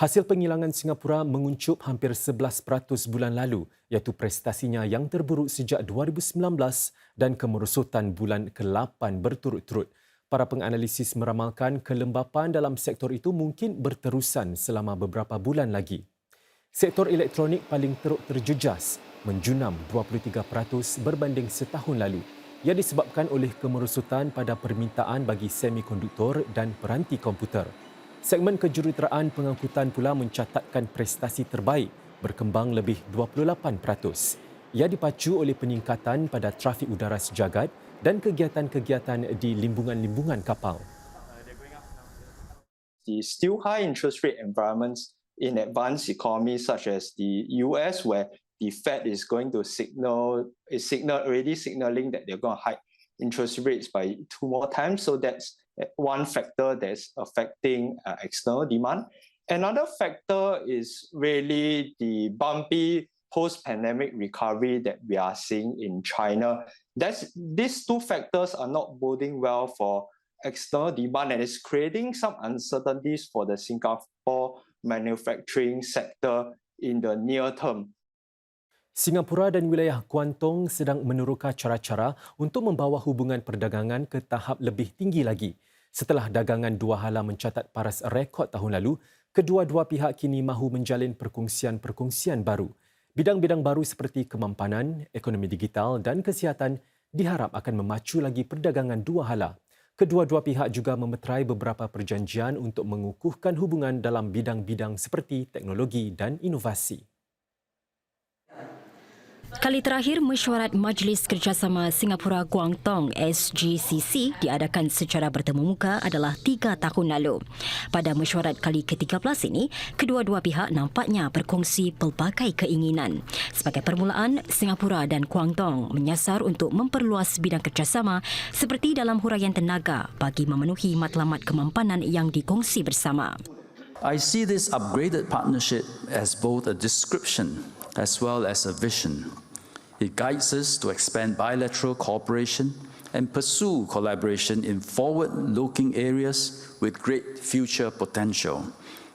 Hasil penghilangan Singapura menguncup hampir 11% bulan lalu, iaitu prestasinya yang terburuk sejak 2019 dan kemerosotan bulan ke-8 berturut-turut. Para penganalisis meramalkan kelembapan dalam sektor itu mungkin berterusan selama beberapa bulan lagi. Sektor elektronik paling teruk terjejas, menjunam 23% berbanding setahun lalu. Ia disebabkan oleh kemerosotan pada permintaan bagi semikonduktor dan peranti komputer. Segmen kejuruteraan pengangkutan pula mencatatkan prestasi terbaik, berkembang lebih 28%. Ia dipacu oleh peningkatan pada trafik udara sejagat dan kegiatan-kegiatan di limbungan-limbungan kapal. The still high interest rate environments in advanced economies such as the US, where the Fed is going to already signaling that they're going to hike interest rates by 2 more times. So that's one factor that's affecting external demand. Another factor is really the bumpy post-pandemic recovery that we are seeing in China. These two factors are not boding well for external demand, and it's creating some uncertainties for the Singapore manufacturing sector in the near term. Singapura dan wilayah Kuantong sedang meneroka cara-cara untuk membawa hubungan perdagangan ke tahap lebih tinggi lagi. Setelah dagangan dua hala mencatat paras rekod tahun lalu, kedua-dua pihak kini mahu menjalin perkongsian baru. Bidang-bidang baru seperti kemampanan, ekonomi digital dan kesihatan diharap akan memacu lagi perdagangan dua hala. Kedua-dua pihak juga memeterai beberapa perjanjian untuk mengukuhkan hubungan dalam bidang-bidang seperti teknologi dan inovasi. Kali terakhir, mesyuarat Majlis Kerjasama Singapura-Kuangtong SGCC diadakan secara bertemu muka adalah 3 tahun lalu. Pada mesyuarat kali ke-13 ini, kedua-dua pihak nampaknya berkongsi pelbagai keinginan. Sebagai permulaan, Singapura dan Kuangtong menyasar untuk memperluas bidang kerjasama seperti dalam huraian tenaga bagi memenuhi matlamat kemampanan yang dikongsi bersama. I see this upgraded partnership as both a description as well as a vision. It guides us to expand bilateral cooperation and pursue collaboration in forward-looking areas with great future potential,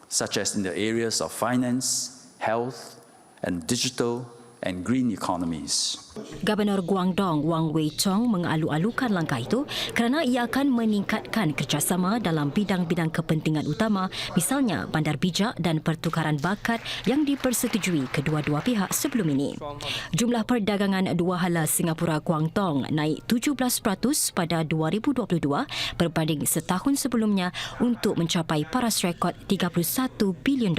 such as in the areas of finance, health, and digital and green economies. Gubernur Guangdong Wang Wei Chong mengalu-alukan langkah itu kerana ia akan meningkatkan kerjasama dalam bidang-bidang kepentingan utama, misalnya bandar bijak dan pertukaran bakat yang dipersetujui kedua-dua pihak sebelum ini. Jumlah perdagangan dua hala Singapura-Kuangtong naik 17% pada 2022 berbanding setahun sebelumnya untuk mencapai paras rekod $31 bilion.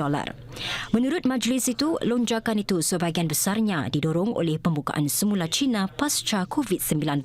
Menurut majlis itu, lonjakan itu sebahagian besarnya didorong oleh pembukaan semula China pasca COVID-19.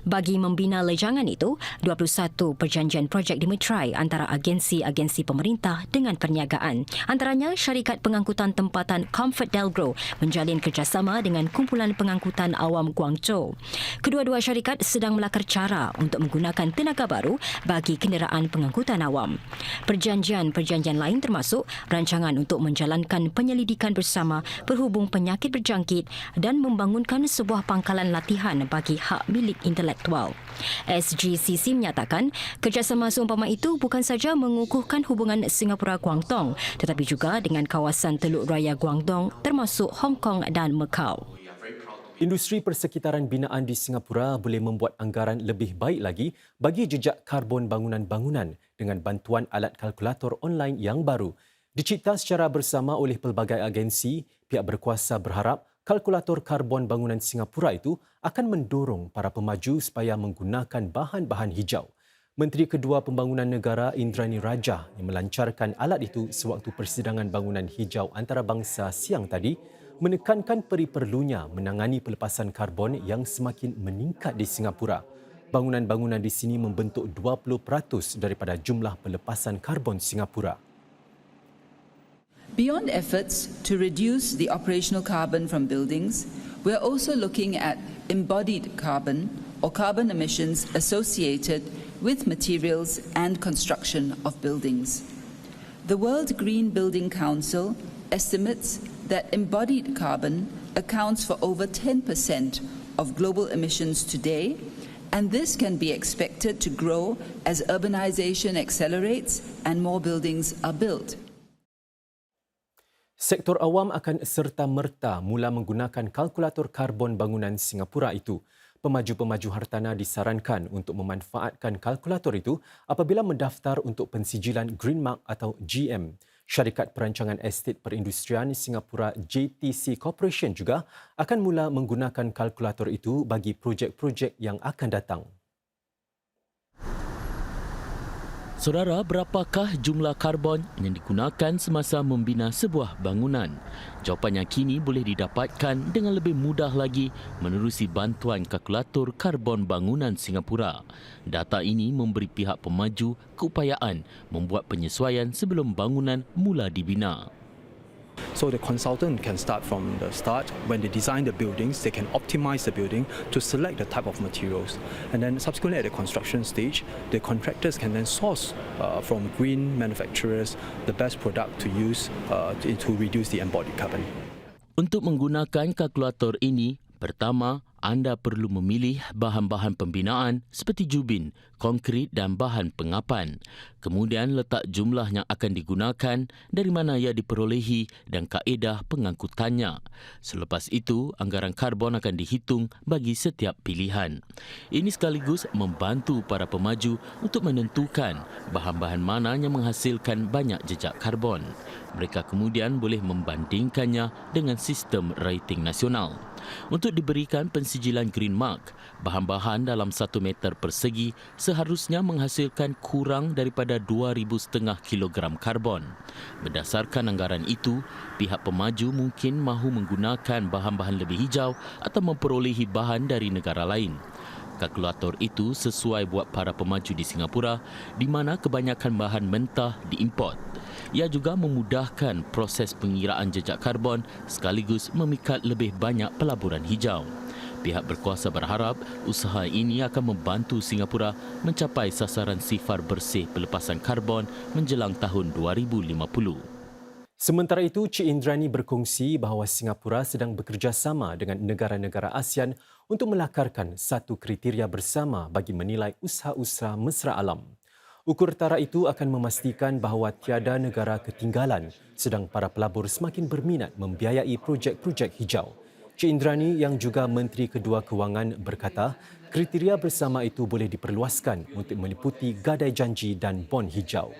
Bagi membina lejangan itu, 21 perjanjian projek dimeterai antara agensi-agensi pemerintah dengan perniagaan. Antaranya, syarikat pengangkutan tempatan ComfortDelGro menjalin kerjasama dengan kumpulan pengangkutan awam Guangzhou. Kedua-dua syarikat sedang melakar cara untuk menggunakan tenaga baru bagi kenderaan pengangkutan awam. Perjanjian-perjanjian lain termasuk rancangan untuk menjalankan penyelidikan bersama berhubung penyakit berjangkit dan membangunkan sebuah pangkalan latihan bagi hak milik intelektual. SGCC menyatakan kerjasama seumpama itu bukan saja mengukuhkan hubungan Singapura-Kuangtong tetapi juga dengan kawasan Teluk Raya Guangdong termasuk Hong Kong dan Macau. Industri persekitaran binaan di Singapura boleh membuat anggaran lebih baik lagi bagi jejak karbon bangunan-bangunan dengan bantuan alat kalkulator online yang baru. Dicipta secara bersama oleh pelbagai agensi, pihak berkuasa berharap kalkulator karbon bangunan Singapura itu akan mendorong para pemaju supaya menggunakan bahan-bahan hijau. Menteri Kedua Pembangunan Negara Indrani Rajah yang melancarkan alat itu sewaktu persidangan bangunan hijau antarabangsa siang tadi menekankan perlunya menangani pelepasan karbon yang semakin meningkat di Singapura. Bangunan-bangunan di sini membentuk 20% daripada jumlah pelepasan karbon Singapura. Beyond efforts to reduce the operational carbon from buildings, we're also looking at embodied carbon or carbon emissions associated with materials and construction of buildings. The World Green Building Council estimates that embodied carbon accounts for over 10% of global emissions today, and this can be expected to grow as urbanization accelerates and more buildings are built. Sektor awam akan serta-merta mula menggunakan kalkulator karbon bangunan Singapura itu. Pemaju-pemaju hartanah disarankan untuk memanfaatkan kalkulator itu apabila mendaftar untuk pensijilan Green Mark atau GM. Syarikat Perancangan Estet Perindustrian Singapura JTC Corporation juga akan mula menggunakan kalkulator itu bagi projek-projek yang akan datang. Saudara, berapakah jumlah karbon yang digunakan semasa membina sebuah bangunan? Jawapannya kini boleh didapatkan dengan lebih mudah lagi menerusi bantuan kalkulator karbon bangunan Singapura. Data ini memberi pihak pemaju keupayaan membuat penyesuaian sebelum bangunan mula dibina. So the consultant can start from the start. When they design the buildings, they can optimize the building to select the type of materials. And then subsequently at the construction stage, the contractors can then source from green manufacturers the best product to use to reduce the embodied carbon. Untuk menggunakan kalkulator ini, pertama, anda perlu memilih bahan-bahan pembinaan seperti jubin, konkrit dan bahan pengapan. Kemudian letak jumlah yang akan digunakan, dari mana ia diperolehi dan kaedah pengangkutannya. Selepas itu, anggaran karbon akan dihitung bagi setiap pilihan. Ini sekaligus membantu para pemaju untuk menentukan bahan-bahan mana yang menghasilkan banyak jejak karbon. Mereka kemudian boleh membandingkannya dengan sistem rating nasional. Untuk diberikan pensijilan Green Mark, bahan-bahan dalam 1 meter persegi seharusnya menghasilkan kurang daripada 2,500 kilogram karbon. Berdasarkan anggaran itu, pihak pemaju mungkin mahu menggunakan bahan-bahan lebih hijau atau memperolehi bahan dari negara lain. Kalkulator itu sesuai buat para pemaju di Singapura, di mana kebanyakan bahan mentah diimport. Ia juga memudahkan proses pengiraan jejak karbon sekaligus memikat lebih banyak pelaburan hijau. Pihak berkuasa berharap usaha ini akan membantu Singapura mencapai sasaran sifar bersih pelepasan karbon menjelang tahun 2050. Sementara itu, Cik Indrani berkongsi bahawa Singapura sedang bekerjasama dengan negara-negara ASEAN untuk melakarkan satu kriteria bersama bagi menilai usaha-usaha mesra alam. Ukur tara itu akan memastikan bahawa tiada negara ketinggalan sedang para pelabur semakin berminat membiayai projek-projek hijau. Cik Indrani yang juga Menteri Kedua Kewangan berkata, kriteria bersama itu boleh diperluaskan untuk meliputi gadai janji dan bon hijau.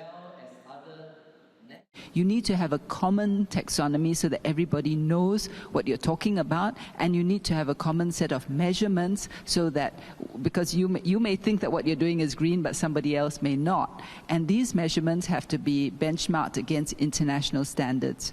You need to have a common taxonomy so that everybody knows what you're talking about, and you need to have a common set of measurements so that, because you may think that what you're doing is green but somebody else may not, and these measurements have to be benchmarked against international standards.